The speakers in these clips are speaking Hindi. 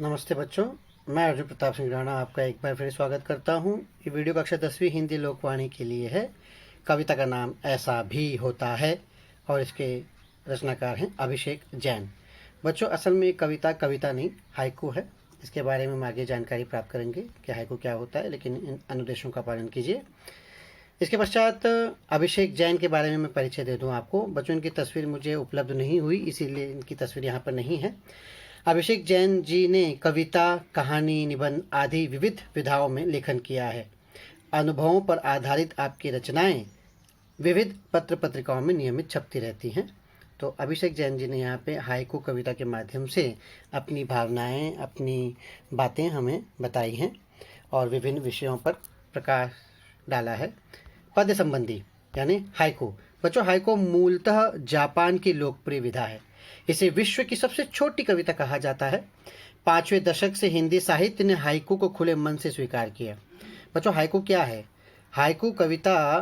नमस्ते बच्चों, मैं अर्जुन प्रताप सिंह राणा आपका एक बार फिर स्वागत करता हूँ। ये वीडियो कक्षा 10वीं हिंदी लोकवाणी के लिए है। कविता का नाम ऐसा भी होता है और इसके रचनाकार हैं अभिषेक जैन। बच्चों, असल में कविता नहीं, हाइकू है। इसके बारे में हम आगे जानकारी प्राप्त करेंगे कि हाइकू क्या होता है, लेकिन इन अनुदेशों का पालन कीजिए। इसके पश्चात अभिषेक जैन के बारे में मैं परिचय दे दूं आपको। बच्चों, इनकी तस्वीर मुझे उपलब्ध नहीं हुई, इसीलिए इनकी तस्वीर यहाँ पर नहीं है। अभिषेक जैन जी ने कविता, कहानी, निबंध आदि विविध विधाओं में लेखन किया है। अनुभवों पर आधारित आपकी रचनाएं विविध पत्र पत्रिकाओं में नियमित छपती रहती हैं। तो अभिषेक जैन जी ने यहाँ पे हाइकू कविता के माध्यम से अपनी भावनाएं, अपनी बातें हमें बताई हैं और विभिन्न विषयों पर प्रकाश डाला है। पद्य संबंधी यानी हाइकू। बच्चों, हाइकू मूलतः जापान की लोकप्रिय विधा है। इसे विश्व की सबसे छोटी कविता कहा जाता है। 5वें दशक से हिंदी साहित्य ने हाइकू को खुले मन से स्वीकार किया। बच्चों, हाइकू क्या है? हाइकू कविता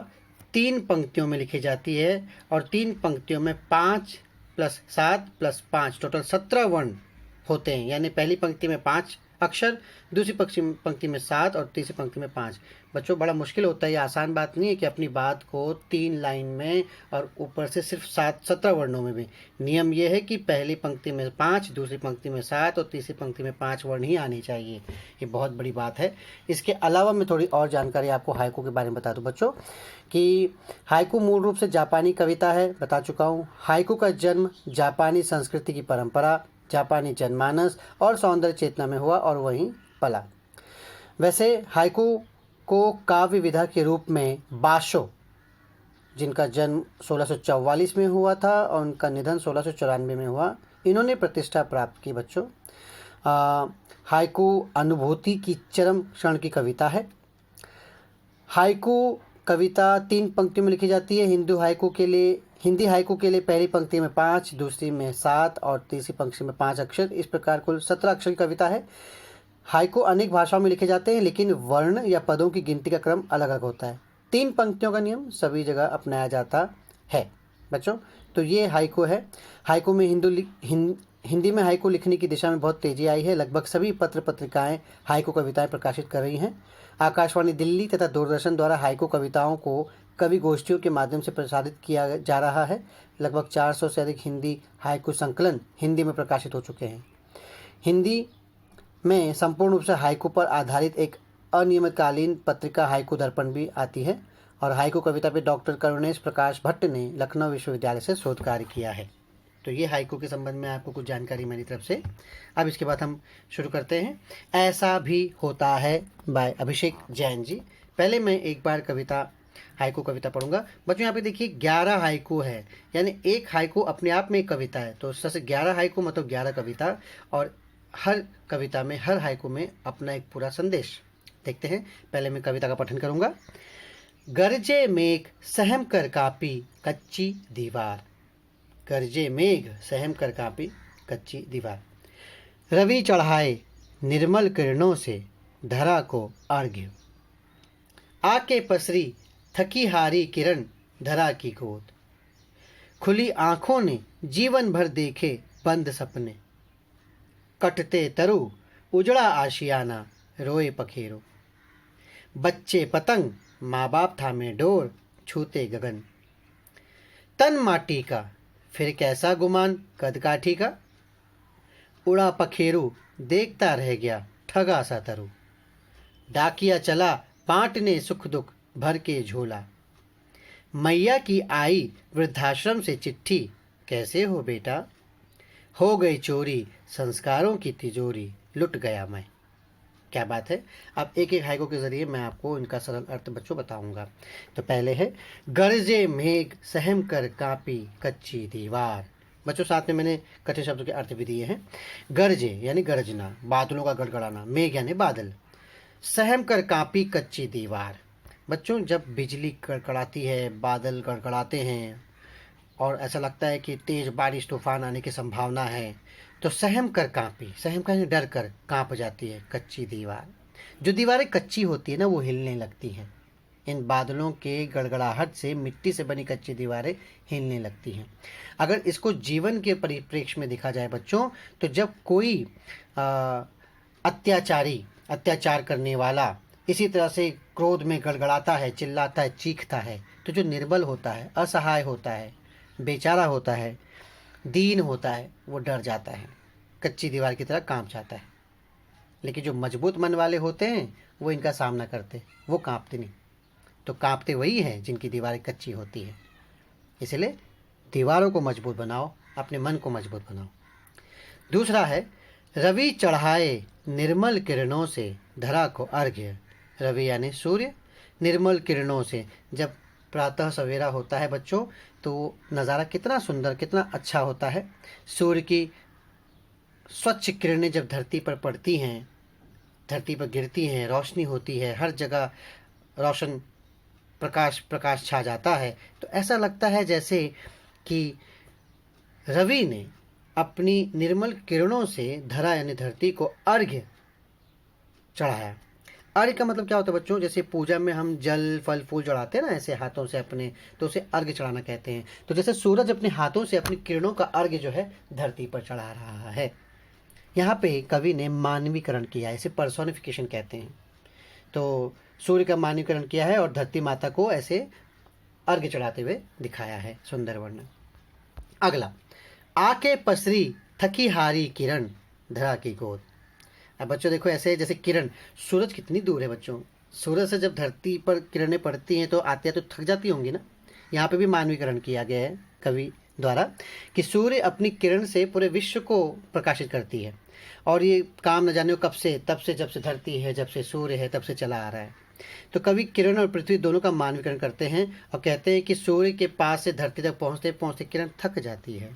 3 पंक्तियों में लिखी जाती है और 3 पंक्तियों में 5 + 7 + 5 टोटल 17 वर्ण होते हैं। यानी पहली पंक्ति में 5 अक्षर, दूसरी पंक्ति में 7 और तीसरी पंक्ति में 5। बच्चों, बड़ा मुश्किल होता है, ये आसान बात नहीं है कि अपनी बात को 3 लाइन में और ऊपर से सिर्फ 17 वर्णों में भी। नियम ये है कि पहली पंक्ति में 5, दूसरी पंक्ति में 7 और तीसरी पंक्ति में 5 वर्ण ही आने चाहिए। ये बहुत बड़ी बात है। इसके अलावा मैं थोड़ी और जानकारी आपको हाइकू के बारे में बता दूं बच्चों कि हाइकू मूल रूप से जापानी कविता है, बता चुका हूँ। हाइकू का जन्म जापानी संस्कृति की परंपरा, जापानी जनमानस और सौंदर्य चेतना में हुआ और वहीं पला। वैसे हाइकू को काव्य विधा के रूप में बाशो, जिनका जन्म 1644 में हुआ था और उनका निधन 1694 में हुआ, इन्होंने प्रतिष्ठा प्राप्त की। बच्चों, हाइकू अनुभूति की चरम क्षण की कविता है। हाइकू कविता 3 पंक्तियों में लिखी जाती है। हिंदी हाइकू के लिए पहली पंक्ति में 5, दूसरी में 7 और तीसरी पंक्ति में 5 अक्षर। इस प्रकार कुल 17 अक्षर की कविता है। हाइकू अनेक भाषाओं में लिखे जाते हैं, लेकिन वर्ण या पदों की गिनती का क्रम अलग अलग होता है। 3 पंक्तियों का नियम सभी जगह अपनाया जाता है। बच्चों, तो ये हाइकू है। हाइकू में हिंदी में हाइकू लिखने की दिशा में बहुत तेजी आई है। लगभग सभी पत्र पत्रिकाएं हाइकू कविताएं प्रकाशित कर रही हैं। आकाशवाणी दिल्ली तथा दूरदर्शन द्वारा हाइकू कविताओं को कवि गोष्ठियों के माध्यम से प्रसारित किया जा रहा है। लगभग 400 से अधिक हिंदी हाइकू संकलन हिंदी में प्रकाशित हो चुके हैं। हिंदी में संपूर्ण रूप से हाइकू पर आधारित एक अनियमितकालीन पत्रिका हाइकू दर्पण भी आती है और हाइकू कविता पर डॉक्टर करुणेश प्रकाश भट्ट ने लखनऊ विश्वविद्यालय से शोध कार्य किया है। तो ये हाइकू के संबंध में आपको कुछ जानकारी मेरी तरफ से। अब इसके बाद हम शुरू करते हैं। ऐसा भी होता है बाय अभिषेक जैन जी। पहले मैं एक बार हाइकू कविता पढ़ूंगा। बच्चों, यहाँ पे देखिए 11 हाइकू है, यानी एक हाइकू अपने आप में एक कविता है। तो उस तरह से 11 हाइकू मतलब 11 कविता, और हर कविता में, हर हाइकू में अपना एक पूरा संदेश। देखते हैं। पहले मैं कविता का पठन करूंगा। गरजे मेघ सहम कर कापी कच्ची दीवार। गरजे मेघ सहम कर कापी कच्ची दीवार। रवि चढ़ाए निर्मल किरणों से धरा को अर्घ्य। आके पसरी थकी हारी किरण धरा की गोद। खुली आंखों ने जीवन भर देखे बंद सपने। कटते तरु उजड़ा आशियाना रोए पखेरो। बच्चे पतंग माँ बाप थामे डोर छूते गगन। तन माटी का फिर कैसा गुमान कद काठी का। उड़ा पखेरु देखता रह गया ठगा सा तरु। डाकिया चला बांटने सुख दुख भर के झोला। मैया की आई वृद्धाश्रम से चिट्ठी, कैसे हो बेटा। हो गई चोरी संस्कारों की तिजोरी, लुट गया मैं। क्या बात है। अब एक एक हाइकू के जरिए मैं आपको इनका सरल अर्थ बच्चों बताऊंगा। तो पहले है गरजे मेघ सहम कर कापी कच्ची दीवार। बच्चों, साथ में मैंने कठिन शब्दों के अर्थ भी दिए हैं। गरजे यानी गरजना, बादलों का गड़गड़ाना। मेघ यानी बादल। सहम कर कापी कच्ची दीवार। बच्चों, जब बिजली कड़कड़ाती है, बादल गड़गड़ाते हैं और ऐसा लगता है कि तेज बारिश तूफान आने की संभावना है, तो सहम कर कांपी, सहम कर डर कर कांप जाती है कच्ची दीवार। जो दीवारें कच्ची होती है ना, वो हिलने लगती हैं। इन बादलों के गड़गड़ाहट से मिट्टी से बनी कच्ची दीवारें हिलने लगती हैं। अगर इसको जीवन के परिप्रेक्ष्य में देखा जाए बच्चों, तो जब कोई अत्याचारी, अत्याचार करने वाला, इसी तरह से क्रोध में गड़गड़ाता है, चिल्लाता है, चीखता है। तो जो निर्बल होता है, असहाय होता है, बेचारा होता है, दीन होता है, वो डर जाता है, कच्ची दीवार की तरह कांप जाता है। लेकिन जो मजबूत मन वाले होते हैं वो इनका सामना करते, वो कांपते नहीं। तो कांपते वही हैं जिनकी दीवारें कच्ची होती है। इसलिए दीवारों को मजबूत बनाओ, अपने मन को मजबूत बनाओ। दूसरा है, रवि चढ़ाए निर्मल किरणों से धरा को अर्घ्य। रवि यानी सूर्य, निर्मल किरणों से, जब प्रातः सवेरा होता है बच्चों, तो नज़ारा कितना सुंदर, कितना अच्छा होता है। सूर्य की स्वच्छ किरणें जब धरती पर पड़ती हैं, धरती पर गिरती हैं, रोशनी होती है, हर जगह रोशन प्रकाश प्रकाश छा जाता है, तो ऐसा लगता है जैसे कि रवि ने अपनी निर्मल किरणों से धरा यानी धरती को अर्घ्य चढ़ाया। अर्घ्य का मतलब क्या होता है बच्चों? जैसे पूजा में हम जल फल फूल चढ़ाते हैं ना, ऐसे हाथों से अपने, तो उसे अर्घ्य चढ़ाना कहते हैं। तो जैसे सूरज अपने हाथों से अपनी किरणों का अर्घ्य जो है धरती पर चढ़ा रहा है। यहाँ पे कवि ने मानवीकरण किया है, इसे पर्सोनिफिकेशन कहते हैं। तो सूर्य का मानवीकरण किया है और धरती माता को ऐसे अर्घ्य चढ़ाते हुए दिखाया है। सुंदर वर्णन। अगला, आके पसरी थकी हारी किरण धरा की गोद। अब बच्चों देखो, ऐसे जैसे किरण, सूरज कितनी दूर है बच्चों, सूरज से जब धरती पर किरणें पड़ती हैं तो आते हैं तो थक जाती होंगी ना। यहाँ पे भी मानवीकरण किया गया है कवि द्वारा कि सूर्य अपनी किरण से पूरे विश्व को प्रकाशित करती है, और ये काम न जाने कब से, तब से, जब से धरती है, जब से सूर्य है, तब से चला आ रहा है। तो कवि किरण और पृथ्वी दोनों का मानवीकरण करते हैं और कहते हैं कि सूर्य के पास से धरती तक पहुँचते पहुँचते किरण थक जाती है,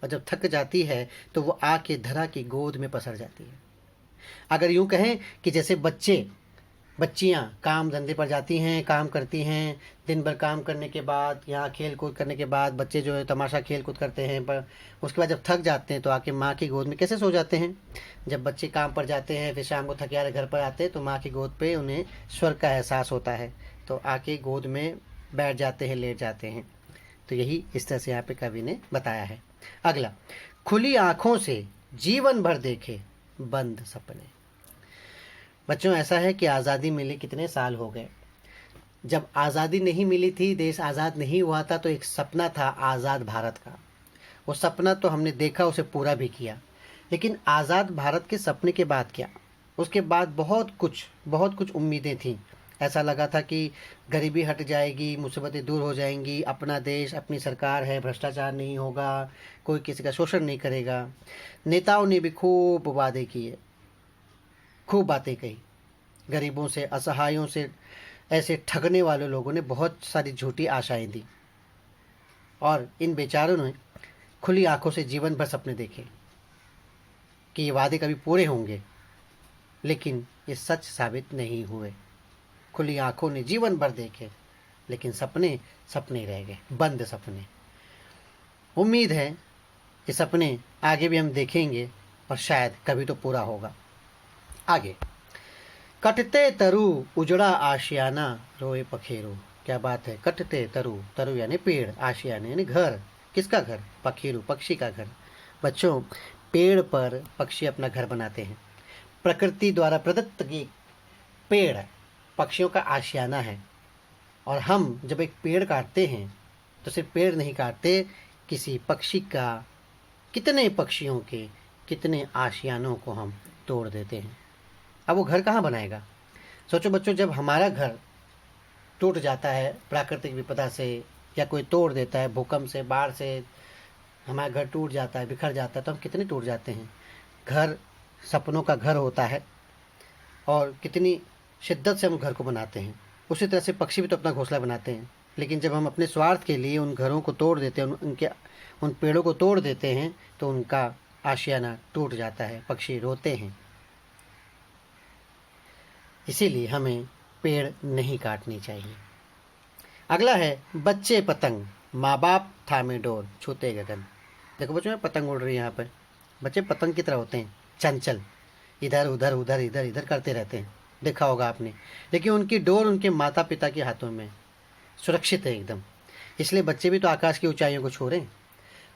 और जब थक जाती है तो वो आके धरा की गोद में पसर जाती है। अगर यूँ कहें कि जैसे बच्चियाँ काम धंधे पर जाती हैं, काम करती हैं, दिन भर काम करने के बाद, यहाँ खेल कूद करने के बाद बच्चे जो है तमाशा खेल कूद करते हैं, पर उसके बाद जब थक जाते हैं तो आके माँ की गोद में कैसे सो जाते हैं। जब बच्चे काम पर जाते हैं, फिर शाम को थके हारे घर पर आते हैं, तो माँ की गोद पे उन्हें स्वर्ग का एहसास होता है, तो आके गोद में बैठ जाते हैं, लेट जाते हैं। तो यही इस तरह से यहाँ पे कवि ने बताया है। अगला, खुली आँखों से जीवन भर देखे बंद सपने। बच्चों ऐसा है कि आज़ादी मिले कितने साल हो गए। जब आज़ादी नहीं मिली थी, देश आज़ाद नहीं हुआ था, तो एक सपना था आज़ाद भारत का। वो सपना तो हमने देखा, उसे पूरा भी किया। लेकिन आज़ाद भारत के सपने के बाद क्या? उसके बाद बहुत कुछ उम्मीदें थीं। ऐसा लगा था कि गरीबी हट जाएगी, मुसीबतें दूर हो जाएंगी, अपना देश, अपनी सरकार है, भ्रष्टाचार नहीं होगा, कोई किसी का शोषण नहीं करेगा। नेताओं ने भी खूब वादे किए, खूब बातें कही। गरीबों से, असहायों से, ऐसे ठगने वाले लोगों ने बहुत सारी झूठी आशाएं दी, और इन बेचारों ने खुली आंखों से जीवन भर सपने देखे कि ये वादे कभी पूरे होंगे, लेकिन ये सच साबित नहीं हुए। खुली आंखों ने जीवन भर देखे, लेकिन सपने सपने रह गए, बंद सपने। उम्मीद है ये सपने आगे भी हम देखेंगे और शायद कभी तो पूरा होगा। आगे, कटते तरु उजड़ा आशियाना रोए पखेरु। क्या बात है, कटते तरु, तरु यानी पेड़, आशियाना यानी घर। किसका घर? पखेरु, पक्षी का घर। बच्चों, पेड़ पर पक्षी अपना घर बनाते हैं। प्रकृति द्वारा प्रदत्त ये पेड़ पक्षियों का आशियाना है, और हम जब एक पेड़ काटते हैं तो सिर्फ पेड़ नहीं काटते, किसी पक्षी का, कितने पक्षियों के कितने आशियानों को हम तोड़ देते हैं। अब वो घर कहाँ बनाएगा? सोचो बच्चों, जब हमारा घर टूट जाता है प्राकृतिक विपदा से, या कोई तोड़ देता है, भूकंप से, बाढ़ से हमारा घर टूट जाता है, बिखर जाता है, तो हम कितने टूट जाते हैं। घर सपनों का घर होता है, और कितनी शिद्दत से हम घर को बनाते हैं। उसी तरह से पक्षी भी तो अपना घोंसला बनाते हैं, लेकिन जब हम अपने स्वार्थ के लिए उन घरों को तोड़ देते हैं, उन पेड़ों को तोड़ देते हैं, तो उनका आशियाना टूट जाता है, पक्षी रोते हैं। इसीलिए हमें पेड़ नहीं काटनी चाहिए। अगला है, बच्चे पतंग माँ बाप थामे डोर छूते गगन। देखो बच्चों, पतंग उड़ रही है यहाँ पर। बच्चे पतंग की तरह होते हैं, चंचल, इधर उधर उधर इधर इधर करते रहते हैं, देखा होगा आपने। लेकिन उनकी डोर उनके माता पिता के हाथों में सुरक्षित है एकदम। इसलिए बच्चे भी तो आकाश की ऊंचाइयों को छू रहे हैं।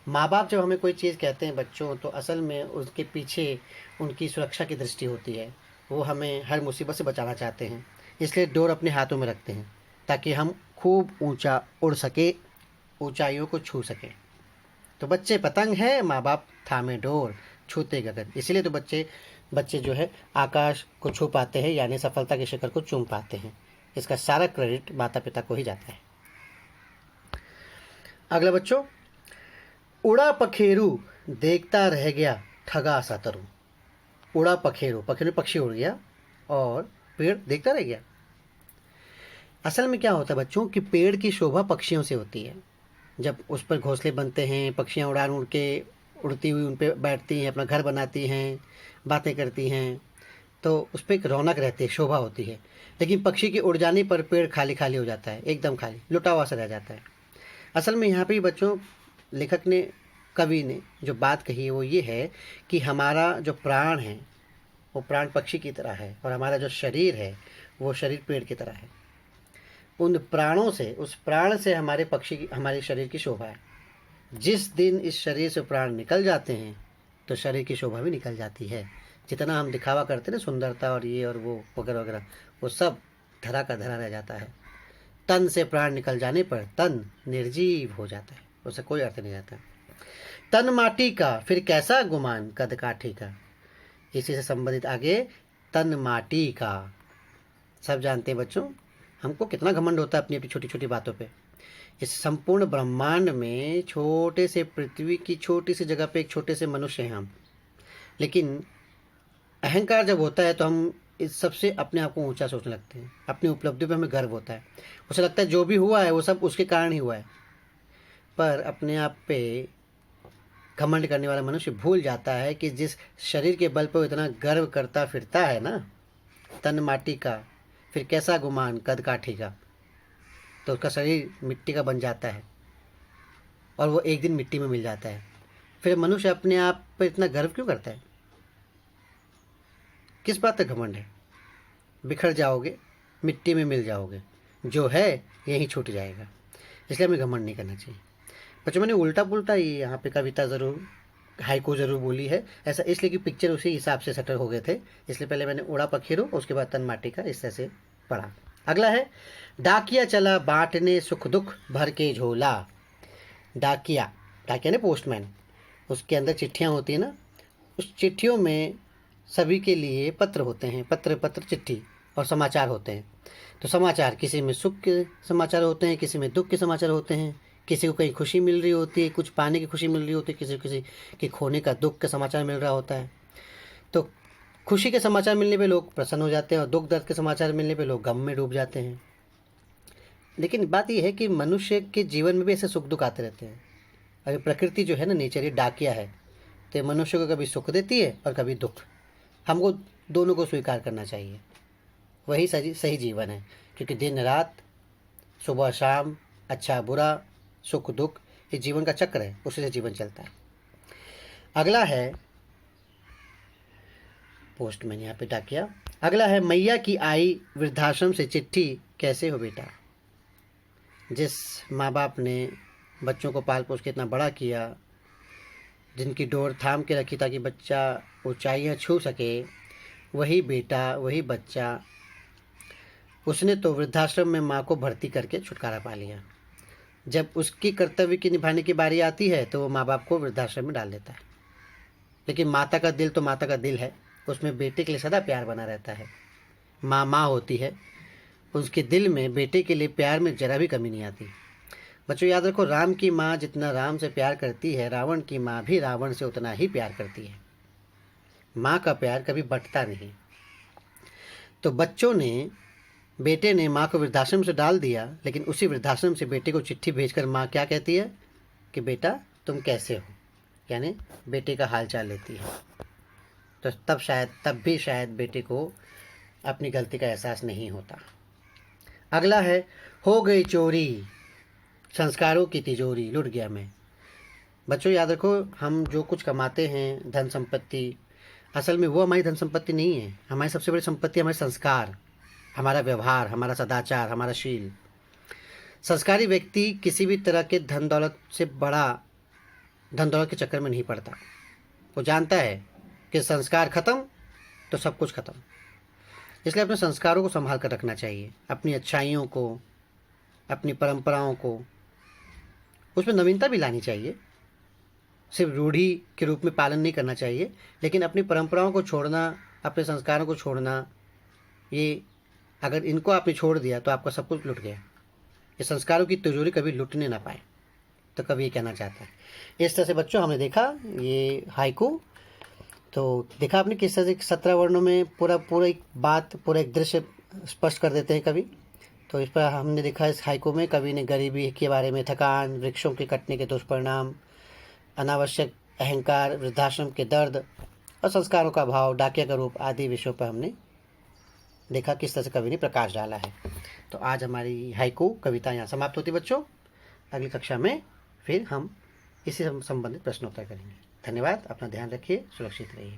माँ बाप जब हमें कोई चीज़ कहते हैं बच्चों, तो असल में उसके पीछे उनकी सुरक्षा की दृष्टि होती है। वो हमें हर मुसीबत से बचाना चाहते हैं, इसलिए डोर अपने हाथों में रखते हैं ताकि हम खूब ऊंचा उड़ सके, ऊंचाइयों को छू सके। तो बच्चे पतंग है, माँ बाप थामे डोर, छूते गगन। इसीलिए तो बच्चे बच्चे जो है आकाश को छू पाते हैं, यानी सफलता के शिखर को चूम पाते हैं। इसका सारा क्रेडिट माता पिता को ही जाता है। अगला बच्चों, उड़ा पखेरू देखता रह गया ठगा सा तरू। उड़ा पखेरू, पखेरू पक्षी उड़ गया और पेड़ देखता रह गया। असल में क्या होता है बच्चों कि पेड़ की शोभा पक्षियों से होती है। जब उस पर घोंसले बनते हैं, पक्षियाँ उड़ान उड़ के उड़ती हुई उन पर बैठती हैं, अपना घर बनाती हैं, बातें करती हैं, तो उस पर एक रौनक रहती है, शोभा होती है। लेकिन पक्षी के उड़ जाने पर पेड़ खाली खाली हो जाता है, एकदम खाली, लुटा हुआ सा रह जाता है। असल में यहाँ पे बच्चों लेखक ने, कवि ने जो बात कही है वो ये है कि हमारा जो प्राण है वो प्राण पक्षी की तरह है, और हमारा जो शरीर है वो शरीर पेड़ की तरह है। उन प्राणों से, उस प्राण से हमारे हमारे शरीर की शोभा है। जिस दिन इस शरीर से प्राण निकल जाते हैं तो शरीर की शोभा भी निकल जाती है। जितना हम दिखावा करते हैं ना, सुंदरता और ये और वो वगैरह वगैरह, वो सब धरा का धरा रह जाता है। तन से प्राण निकल जाने पर तन निर्जीव हो जाता है, उसे कोई अर्थ नहीं आता। तन माटी का फिर कैसा गुमान कद काठी का। इसी से संबंधित आगे तन माटी का। सब जानते हैं बच्चों, हमको कितना घमंड होता है अपनी अपनी छोटी छोटी बातों पे। इस संपूर्ण ब्रह्मांड में छोटे से पृथ्वी की छोटी सी जगह पे एक छोटे से मनुष्य हैं हम, लेकिन अहंकार जब होता है तो हम इस सबसे अपने आप को ऊंचा सोचने लगते हैं। अपनी उपलब्धियों पे हमें गर्व होता है, उसे लगता है जो भी हुआ है वो सब उसके कारण ही हुआ है। पर अपने आप पे घमंड करने वाला मनुष्य भूल जाता है कि जिस शरीर के बल पर वो इतना गर्व करता फिरता है ना, तन माटी का फिर कैसा गुमान कद काठी का, तो उसका शरीर मिट्टी का बन जाता है और वो एक दिन मिट्टी में मिल जाता है। फिर मनुष्य अपने आप पर इतना गर्व क्यों करता है? किस बात का घमंड है? बिखर जाओगे, मिट्टी में मिल जाओगे, जो है यहीं छूट जाएगा। इसलिए हमें घमंड नहीं करना चाहिए। बच्चों, मैंने उल्टा पुल्टा ये यहाँ पे कविता ज़रूर, हाइकू ज़रूर बोली है, ऐसा इसलिए कि पिक्चर उसी हिसाब से सेटल हो गए थे। इसलिए पहले मैंने उड़ा पखेरू, उसके बाद तन माटी का, इस तरह से पढ़ा। अगला है, डाकिया चला बांटने सुख दुख भर के झोला। डाकिया, डाकिया ने पोस्टमैन, उसके अंदर चिट्ठियाँ होती हैं ना, उस चिट्ठियों में सभी के लिए पत्र होते हैं, पत्र पत्र चिट्ठी और समाचार होते हैं। तो समाचार, किसी में सुख के समाचार होते हैं, किसी में दुख के समाचार होते हैं, किसी को कहीं खुशी मिल रही होती है, कुछ पाने की खुशी मिल रही होती है, किसी के खोने का दुख का समाचार मिल रहा होता है। तो खुशी के समाचार मिलने पे लोग प्रसन्न हो जाते हैं और दुख दर्द के समाचार मिलने पे लोग गम में डूब जाते हैं। लेकिन बात यह है कि मनुष्य के जीवन में भी ऐसे सुख दुख आते रहते हैं। और प्रकृति जो है ना, नेचर, ये डाकिया है, तो मनुष्य को कभी सुख देती है और कभी दुख। हमको दोनों को स्वीकार करना चाहिए, वही सही जीवन है। क्योंकि दिन रात, सुबह शाम, अच्छा बुरा, सुख दुख, ये जीवन का चक्र है, उसी से जीवन चलता है। अगला है पोस्टमैन, यहाँ पे डाकिया। अगला है, मैया की आई वृद्धाश्रम से चिट्ठी कैसे हो बेटा। जिस माँ बाप ने बच्चों को पाल पोस के इतना बड़ा किया, जिनकी डोर थाम के रखी ताकि बच्चा ऊंचाइयाँ छू सके, वही बेटा, वही बच्चा, उसने तो वृद्धाश्रम में माँ को भर्ती करके छुटकारा पा लिया। जब उसकी कर्तव्य की निभाने की बारी आती है तो वो माँ बाप को वृद्धाश्रम में डाल देता है। लेकिन माता का दिल तो माता का दिल है, उसमें बेटे के लिए सदा प्यार बना रहता है। माँ माँ होती है, उसके दिल में बेटे के लिए प्यार में जरा भी कमी नहीं आती। बच्चों याद रखो, राम की माँ जितना राम से प्यार करती है, रावण की माँ भी रावण से उतना ही प्यार करती है। माँ का प्यार कभी बंटता नहीं। तो बेटे ने माँ को वृद्धाश्रम से डाल दिया, लेकिन उसी वृद्धाश्रम से बेटे को चिट्ठी भेजकर माँ क्या कहती है कि बेटा तुम कैसे हो, यानी बेटे का हाल चाल लेती है। तो तब भी शायद बेटे को अपनी गलती का एहसास नहीं होता। अगला है, हो गई चोरी संस्कारों की तिजोरी, लुट गया मैं। बच्चों याद रखो, हम जो कुछ कमाते हैं, धन संपत्ति, असल में वो हमारी धन संपत्ति नहीं है। हमारी सबसे बड़ी संपत्ति हमारे संस्कार, हमारा व्यवहार, हमारा सदाचार, हमारा शील। संस्कारी व्यक्ति किसी भी तरह के धन दौलत से बड़ा धन दौलत के चक्कर में नहीं पड़ता। वो जानता है कि संस्कार खत्म तो सब कुछ खत्म। इसलिए अपने संस्कारों को संभाल कर रखना चाहिए, अपनी अच्छाइयों को, अपनी परंपराओं को, उसमें नवीनता भी लानी चाहिए। सिर्फ रूढ़ी के रूप में पालन नहीं करना चाहिए, लेकिन अपनी परंपराओं को छोड़ना, अपने संस्कारों को छोड़ना, ये अगर इनको आपने छोड़ दिया तो आपका सब कुछ लुट गया। ये संस्कारों की तिजोरी कभी लुटने ना पाए, तो कभी ये कहना चाहता है। इस तरह से बच्चों हमने देखा ये हाइकू, तो देखा आपने किस तरह से 17 वर्णों में पूरा एक बात, पूरा एक दृश्य स्पष्ट कर देते हैं कवि। तो इस पर हमने देखा इस हाइकू में कवि ने गरीबी के बारे में, थकान, वृक्षों के कटने के दुष्परिणाम, अनावश्यक अहंकार, वृद्धाश्रम के दर्द और संस्कारों का अभाव, डाकिया का रूप आदि विषयों पर हमने देखा किस तरह से कवि ने प्रकाश डाला है। तो आज हमारी हाइकू कविता यहाँ समाप्त होती बच्चों। अगली कक्षा में फिर हम इसी संबंधित प्रश्नोत्तर करेंगे। धन्यवाद। अपना ध्यान रखिए, सुरक्षित रहिए।